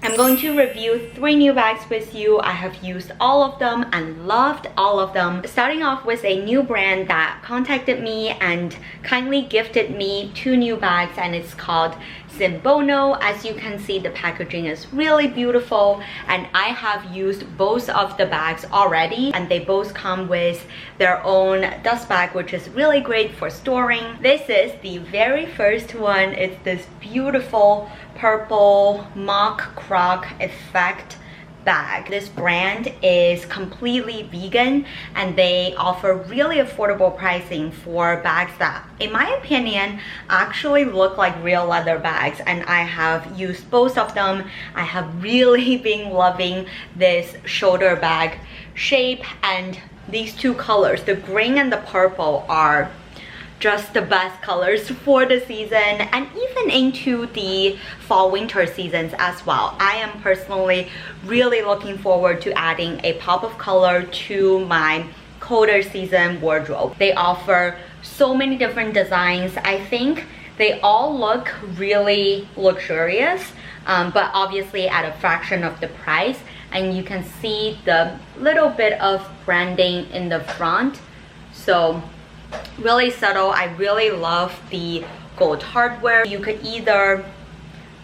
I'm going to review 3 new bags with you. I have used all of them and loved all of them. Starting off with a new brand that contacted me and kindly gifted me 2 new bags, and it's called SINBONO. As you can see, the packaging is really beautiful, and I have used both of the bags already, and they both come with their own dust bag, which is really great for storing. This is the very first one. It's this beautiful purple mock croc effect bag. This brand is completely vegan, and they offer really affordable pricing for bags that, in my opinion, actually look like real leather bags, and I have used both of them. I have really been loving this shoulder bag shape, and these 2 colors, the green and the purple, are just the best colors for the season and even into the fall winter seasons as well. I am personally really looking forward to adding a pop of color to my colder season wardrobe. They offer so many different designs. I think they all look really luxurious, but obviously at a fraction of the price, and you can see the little bit of branding in the front. So really subtle. I really love the gold hardware. You could either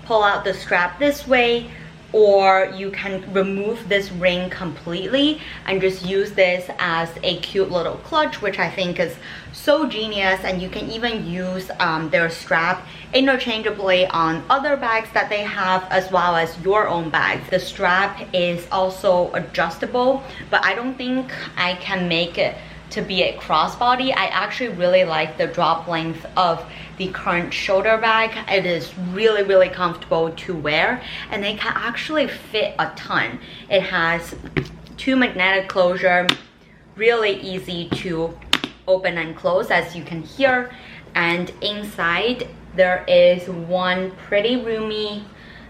pull out the strap this way, or you can remove this ring completely and just use this as a cute little clutch, which I think is so genius. And you can even use their strap interchangeably on other bags that they have, as well as your own bags. The strap is also adjustable, but I don't think I can make it to be a crossbody. I actually really like the drop length of the current shoulder bag. It is really comfortable to wear, and they can actually fit a ton. It has 2 magnetic closure, really easy to open and close, as you can hear, and inside there is 1 pretty roomy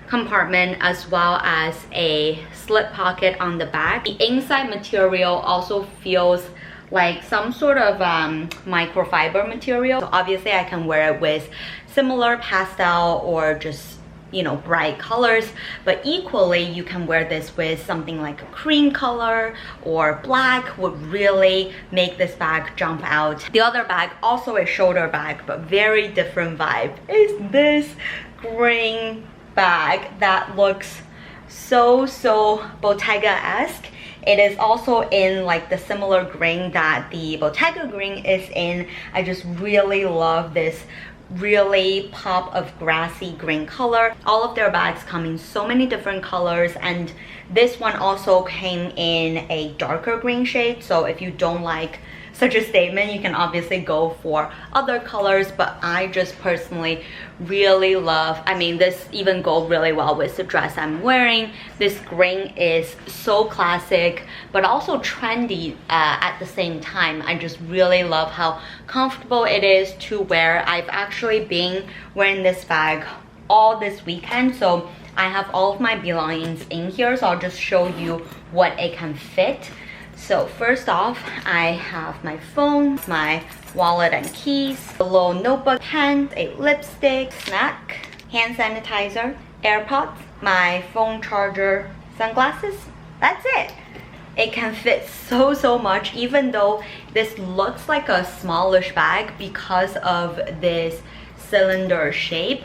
compartment as well as a slip pocket on the back. The inside material also feels like some sort of microfiber material. So obviously I can wear it with similar pastel or just, you know, bright colors, but equally you can wear this with something like a cream color or black. Would really make this bag jump out. The other bag, also a shoulder bag, but very different vibe, is this green bag that looks so Bottega-esque. It is also in like the similar green that the Bottega green is in. I just really love this really pop of grassy green color. All of their bags come in so many different colors, and this one also came in a darker green shade. So if you don't like such a statement, you can obviously go for other colors, but I just personally really love, I mean, this even goes really well with the dress I'm wearing. This green is so classic but also trendy at the same time. I just really love how comfortable it is to wear. I've actually been wearing this bag all this weekend, so I have all of my belongings in here, so I'll just show you what it can fit. So first off, I have my phone, my wallet and keys, a little notebook, pen, a lipstick, snack, hand sanitizer, AirPods, my phone charger, sunglasses. That's it. It can fit so much, even though this looks like a smallish bag because of this cylinder shape.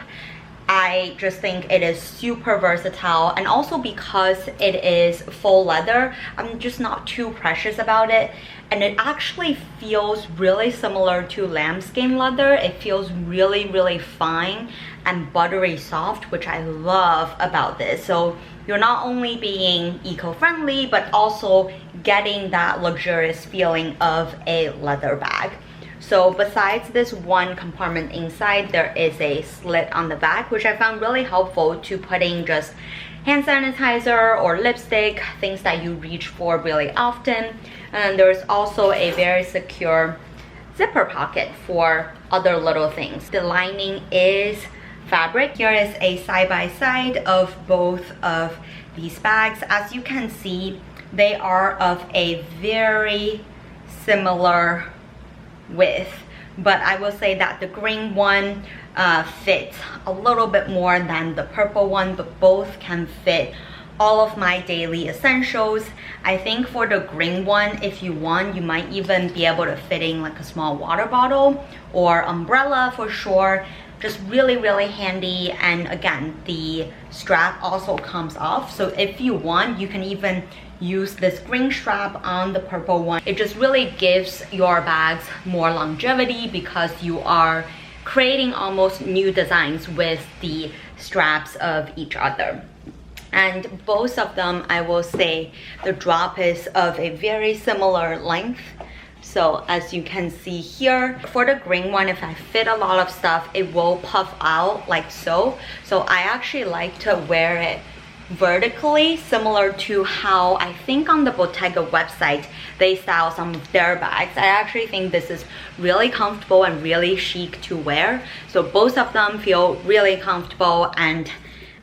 I just think it is super versatile, and also because it is full leather, I'm just not too precious about it, and it actually feels really similar to lambskin leather. It feels really fine and buttery soft, which I love about this. So you're not only being eco-friendly but also getting that luxurious feeling of a leather bag. So besides this 1 compartment inside, there is a slit on the back, which I found really helpful to putting just hand sanitizer or lipstick, things that you reach for really often. And there's also a very secure zipper pocket for other little things. The lining is fabric. Here is a side-by-side of both of these bags. As you can see, they are of a very similar width, but I will say that the green one fits a little bit more than the purple one, but both can fit all of my daily essentials. I think for the green one, if you want, you might even be able to fit in like a small water bottle or umbrella for sure. Just really, really handy. And again, the strap also comes off. So if you want, you can even use this green strap on the purple one. It just really gives your bags more longevity because you are creating almost new designs with the straps of each other. And both of them, I will say, the drop is of a very similar length. So as you can see here, for the green one, if I fit a lot of stuff, it will puff out like so. So I actually like to wear it vertically, similar to how I think on the Bottega website they style some of their bags. I actually think this is really comfortable and really chic to wear. So both of them feel really comfortable, and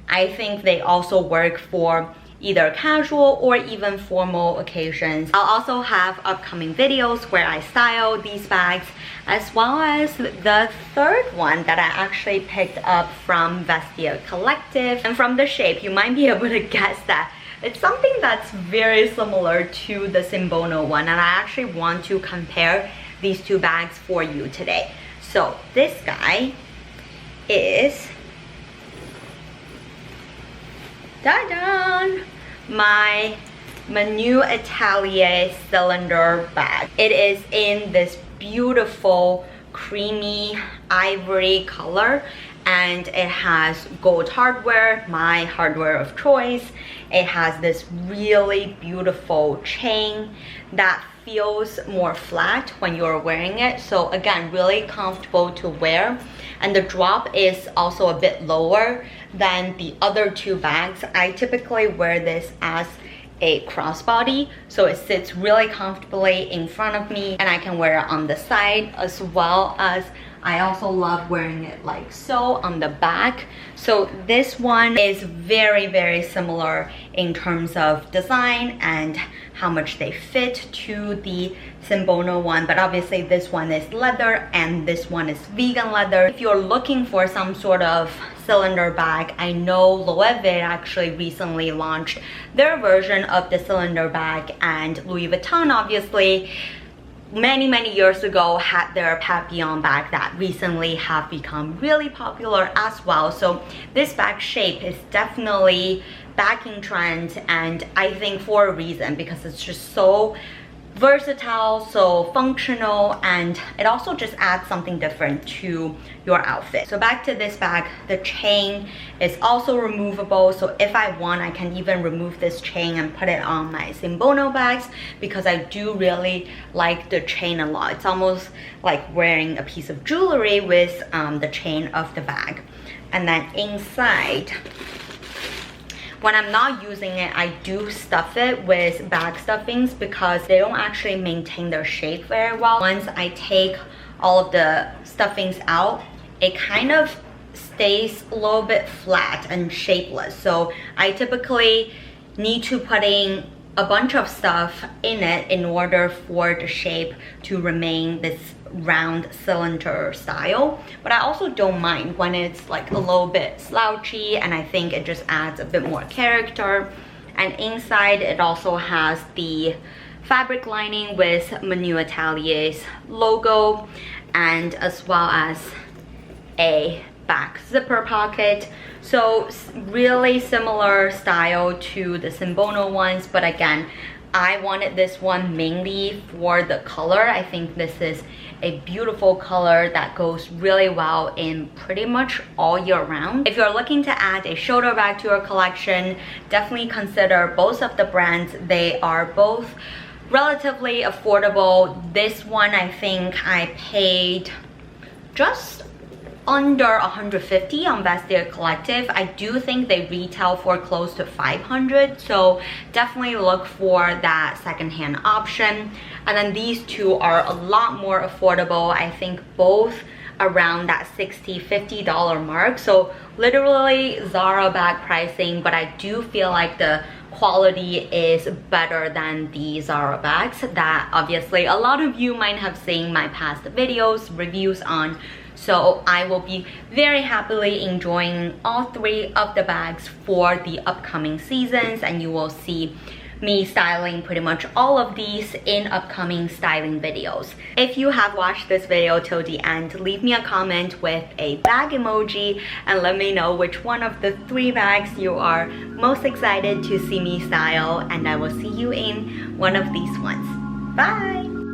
I think they also work for either casual or even formal occasions. I'll also have upcoming videos where I style these bags, as well as the third one that I actually picked up from Vestiaire Collective. And from the shape, you might be able to guess that it's something that's very similar to the SINBONO one, and I actually want to compare these two bags for you today. So this guy is my Menu Atelier cylinder bag. It is in this beautiful creamy ivory color, and it has gold hardware, my hardware of choice. It has this really beautiful chain that feels more flat when you're wearing it. So again, really comfortable to wear. And the drop is also a bit lower than the other two bags. I typically wear this as a crossbody, so it sits really comfortably in front of me, and I can wear it on the side, as well as I also love wearing it like so on the back. So this one is very, very similar in terms of design and how much they fit to the SINBONO one, but obviously this one is leather and this one is vegan leather. If you're looking for some sort of cylinder bag, I know Loewe actually recently launched their version of the cylinder bag, and Louis Vuitton obviously many years ago had their Papillon bag that recently have become really popular as well. So this bag shape is definitely back in trend, and I think for a reason, because it's just so versatile, so functional, and it also just adds something different to your outfit. So back to this bag, the chain is also removable. So if I want, I can even remove this chain and put it on my SINBONO bags, because I do really like the chain a lot. It's almost like wearing a piece of jewelry with the chain of the bag. And then inside, when I'm not using it, I do stuff it with bag stuffings because they don't actually maintain their shape very well. Once I take all of the stuffings out, it kind of stays a little bit flat and shapeless. So I typically need to put in a bunch of stuff in it in order for the shape to remain this round cylinder style. But I also don't mind when it's like a little bit slouchy, and I think it just adds a bit more character. And inside it also has the fabric lining with Menu Atelier's logo, and as well as a back zipper pocket. So really similar style to the SINBONO ones, but again, I wanted this one mainly for the color. I think this is a beautiful color that goes really well in pretty much all year round. If you're looking to add a shoulder bag to your collection, definitely consider both of the brands. They are both relatively affordable. This one, I think I paid just under 150 on Vestiaire Collective. I do think they retail for close to 500, so definitely look for that secondhand option. And then these two are a lot more affordable. I think both around that $60–50 mark, so literally Zara bag pricing, but I do feel like the quality is better than the Zara bags that obviously a lot of you might have seen my past videos reviews on. So I will be very happily enjoying all 3 of the bags for the upcoming seasons, and you will see me styling pretty much all of these in upcoming styling videos. If you have watched this video till the end, leave me a comment with a bag emoji and let me know which one of the 3 bags you are most excited to see me style, and I will see you in one of these ones. Bye!